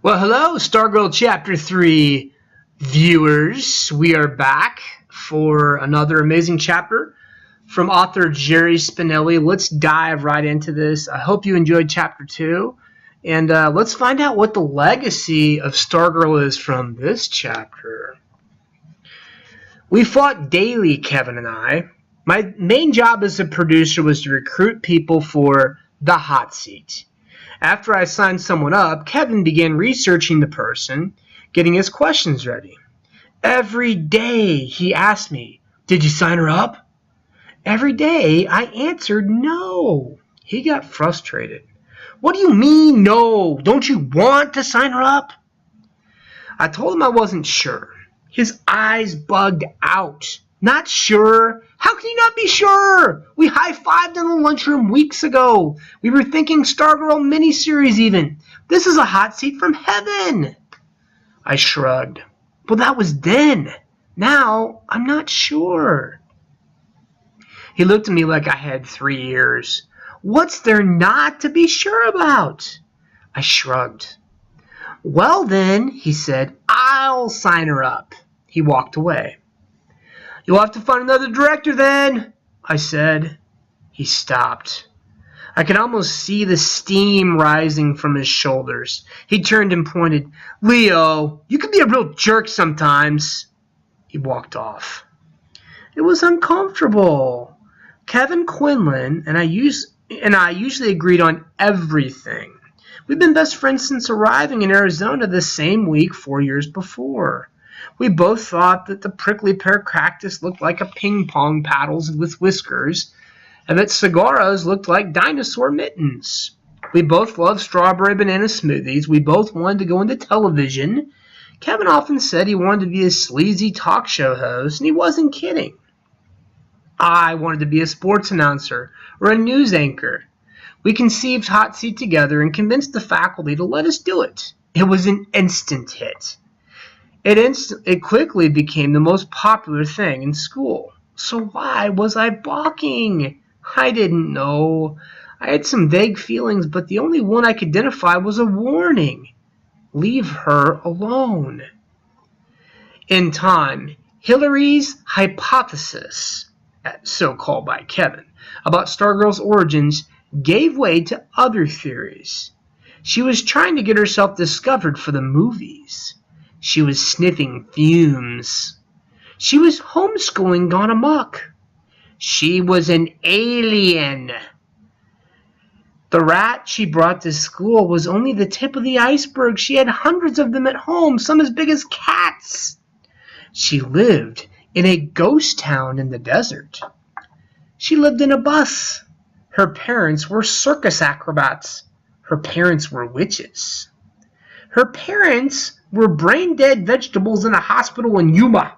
Well, hello, Stargirl Chapter 3 viewers. We are back for another amazing chapter from author Jerry Spinelli. Let's dive right into this. I hope you enjoyed Chapter 2. And let's find out what the legacy of Stargirl is from this chapter. We fought daily, Kevin and I. My main job as a producer was to recruit people for the hot seat. After I signed someone up, Kevin began researching the person, getting his questions ready. Every day he asked me, "Did you sign her up?" Every day I answered no. He got frustrated. "What do you mean no? Don't you want to sign her up?" I told him I wasn't sure. His eyes bugged out. "Not sure? How can you not be sure? We high-fived in the lunchroom weeks ago. We were thinking Stargirl miniseries even. This is a hot seat from heaven." I shrugged. "Well, that was then. Now, I'm not sure." He looked at me like I had 3 ears. "What's there not to be sure about?" I shrugged. "Well then," he said, "I'll sign her up." He walked away. "You'll have to find another director then," I said. He stopped. I could almost see the steam rising from his shoulders. He turned and pointed. "Leo, you can be a real jerk sometimes." He walked off. It was uncomfortable. Kevin Quinlan and I usually agreed on everything. We've been best friends since arriving in Arizona the same week 4 years before. We both thought that the prickly pear cactus looked like a ping-pong paddles with whiskers, and that cigarros looked like dinosaur mittens. We both loved strawberry banana smoothies. We both wanted to go into television. Kevin often said he wanted to be a sleazy talk show host, and he wasn't kidding. I wanted to be a sports announcer or a news anchor. We conceived Hot Seat together and convinced the faculty to let us do it. It was an instant hit. It quickly became the most popular thing in school. So why was I balking? I didn't know. I had some vague feelings, but the only one I could identify was a warning. Leave her alone. In time, Hillary's hypothesis, so called by Kevin, about Stargirl's origins gave way to other theories. She was trying to get herself discovered for the movies. She was sniffing fumes. She was homeschooling gone amok. She was an alien. The rat she brought to school was only the tip of the iceberg. She had hundreds of them at home, some as big as cats. She lived in a ghost town in the desert. She lived in a bus. Her parents were circus acrobats. Her parents were witches. Her parents were brain-dead vegetables in a hospital in Yuma.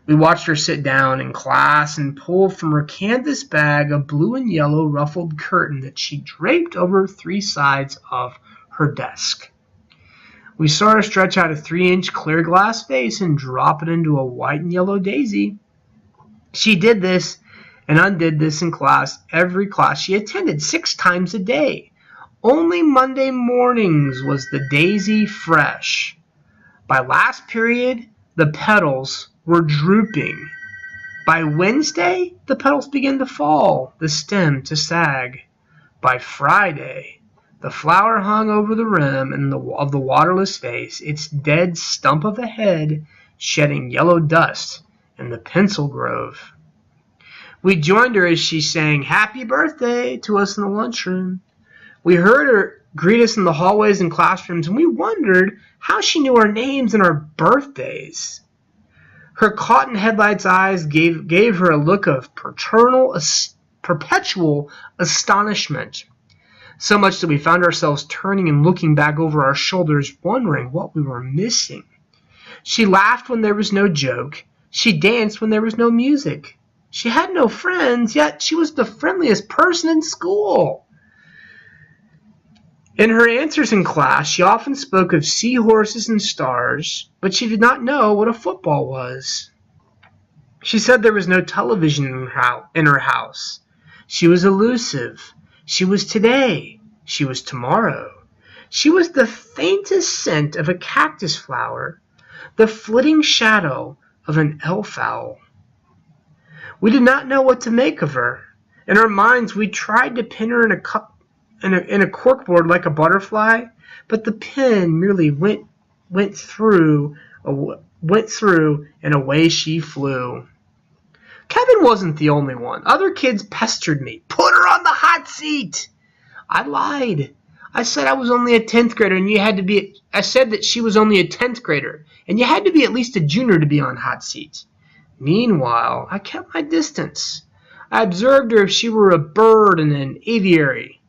We watched her sit down in class and pull from her canvas bag a blue and yellow ruffled curtain that she draped over 3 sides of her desk. We saw her stretch out a 3-inch clear glass vase and drop it into a white and yellow daisy. She did this and undid this in class, every class she attended, 6 times a day. Only Monday mornings was the daisy fresh. By last period, the petals were drooping. By Wednesday, the petals began to fall, the stem to sag. By Friday, the flower hung over the rim of the waterless vase, its dead stump of a head shedding yellow dust in the pencil grove. We joined her as she sang "Happy Birthday" to us in the lunchroom. We heard her greet us in the hallways and classrooms, and we wondered how she knew our names and our birthdays. Her cotton headlights eyes gave her a look of perpetual astonishment, so much that we found ourselves turning and looking back over our shoulders, wondering what we were missing. She laughed when there was no joke. She danced when there was no music. She had no friends, yet she was the friendliest person in school. In her answers in class, she often spoke of seahorses and stars, but she did not know what a football was. She said there was no television in her house. She was elusive. She was today. She was tomorrow. She was the faintest scent of a cactus flower, the flitting shadow of an elf owl. We did not know what to make of her. In our minds, we tried to pin her in a corkboard like a butterfly, but the pin merely went through, and away she flew. Kevin wasn't the only one. Other kids pestered me. Put her on the hot seat! I lied. I said I was only a 10th grader and I said that she was only a 10th grader and you had to be at least a junior to be on hot seat. Meanwhile, I kept my distance. I observed her if she were a bird in an aviary.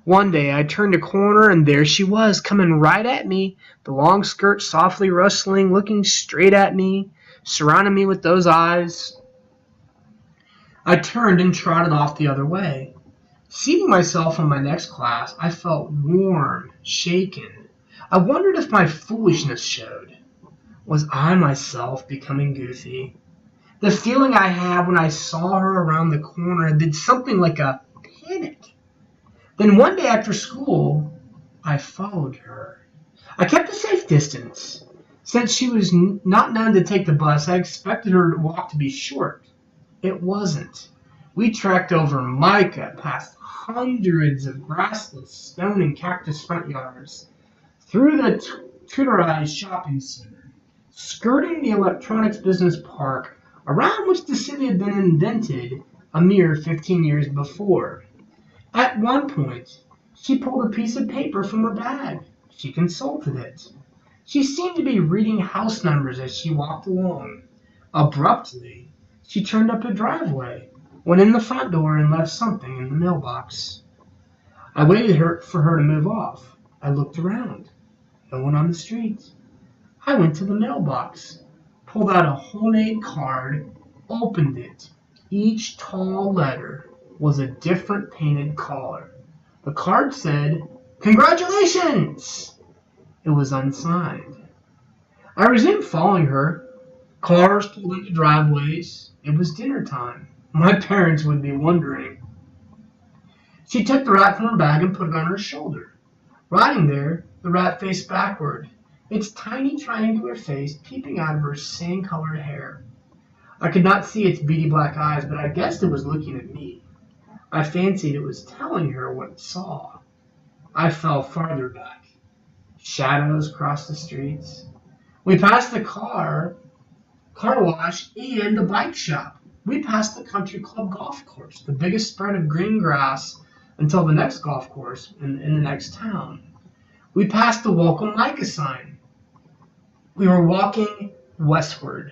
One day I turned a corner and there she was, coming right at me, the long skirt softly rustling, looking straight at me, surrounding me with those eyes. I turned and trotted off the other way. Seating myself in my next class, I felt warm, shaken. I wondered if my foolishness showed. Was I myself becoming goofy? The feeling I had when I saw her around the corner did something like a panic. Then one day after school, I followed her. I kept a safe distance. Since she was not known to take the bus, I expected her walk to be short. It wasn't. We trekked over mica, past hundreds of grassless stone and cactus front yards, through the Tutorized shopping center, skirting the electronics business park, around which the city had been invented a mere 15 years before. At one point, she pulled a piece of paper from her bag. She consulted it. She seemed to be reading house numbers as she walked along. Abruptly, she turned up a driveway, went in the front door, and left something in the mailbox. I waited for her to move off. I looked around. No one on the street. I went to the mailbox, pulled out a homemade card, opened it. Each tall letter was a different painted color. The card said, "Congratulations!" It was unsigned. I resumed following her. Cars pulled into driveways. It was dinner time. My parents would be wondering. She took the rat from her bag and put it on her shoulder. Riding there, the rat faced backward, its tiny triangular face peeping out of her sand-colored hair. I could not see its beady black eyes, but I guessed it was looking at me. I fancied it was telling her what it saw. I fell farther back. Shadows crossed the streets. We passed the car wash, and the bike shop. We passed the country club golf course, the biggest spread of green grass until the next golf course in the next town. We passed the welcome mica sign. We were walking westward.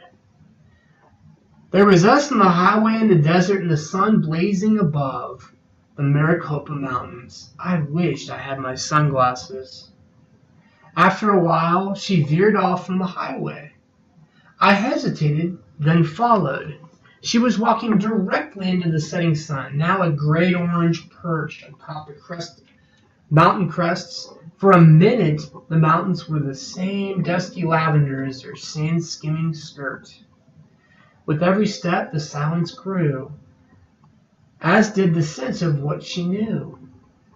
There was us on the highway in the desert and the sun blazing above the Maricopa Mountains. I wished I had my sunglasses. After a while, she veered off from the highway. I hesitated, then followed. She was walking directly into the setting sun, now a great-orange perch atop the mountain crests. For a minute, the mountains were the same dusky lavender as her sand-skimming skirt. With every step, the silence grew, as did the sense of what she knew.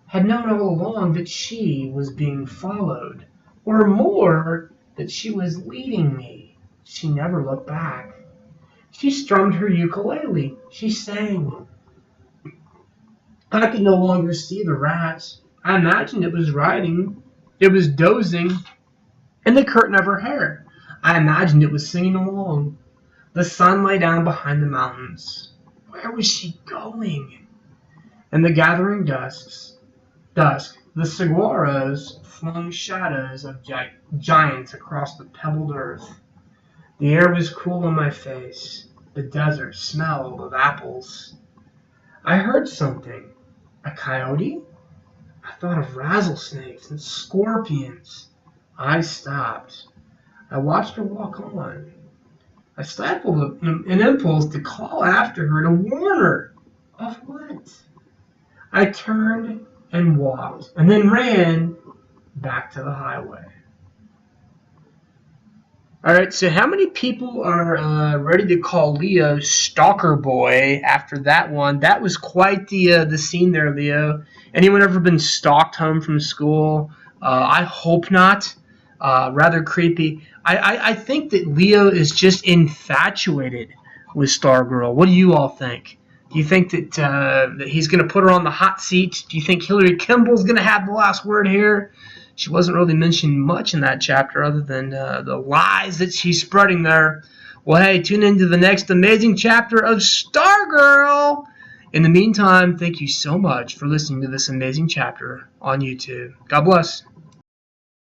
Had known all along that she was being followed, or more, that she was leading me. She never looked back. She strummed her ukulele. She sang. I could no longer see the rat. I imagined it was dozing in the curtain of her hair. I imagined it was singing along. The sun lay down behind the mountains. Where was she going? In the gathering dusk, the saguaros flung shadows of giants across the pebbled earth. The air was cool on my face. The desert smelled of apples. I heard something. A coyote? I thought of rattlesnakes and scorpions. I stopped. I watched her walk on. I stifled an impulse to call after her, to warn her. Of what? I turned and walked, and then ran back to the highway. All right, so how many people are ready to call Leo Stalker Boy after that one? That was quite the scene there, Leo. Anyone ever been stalked home from school I hope not. Rather creepy. I think that Leo is just infatuated with Stargirl. What do you all think? Do you think that he's going to put her on the hot seat? Do you think Hillary Kimball's going to have the last word here? She wasn't really mentioned much in that chapter other than the lies that she's spreading there. Well, hey, tune into the next amazing chapter of Stargirl. In the meantime, thank you so much for listening to this amazing chapter on YouTube. God bless.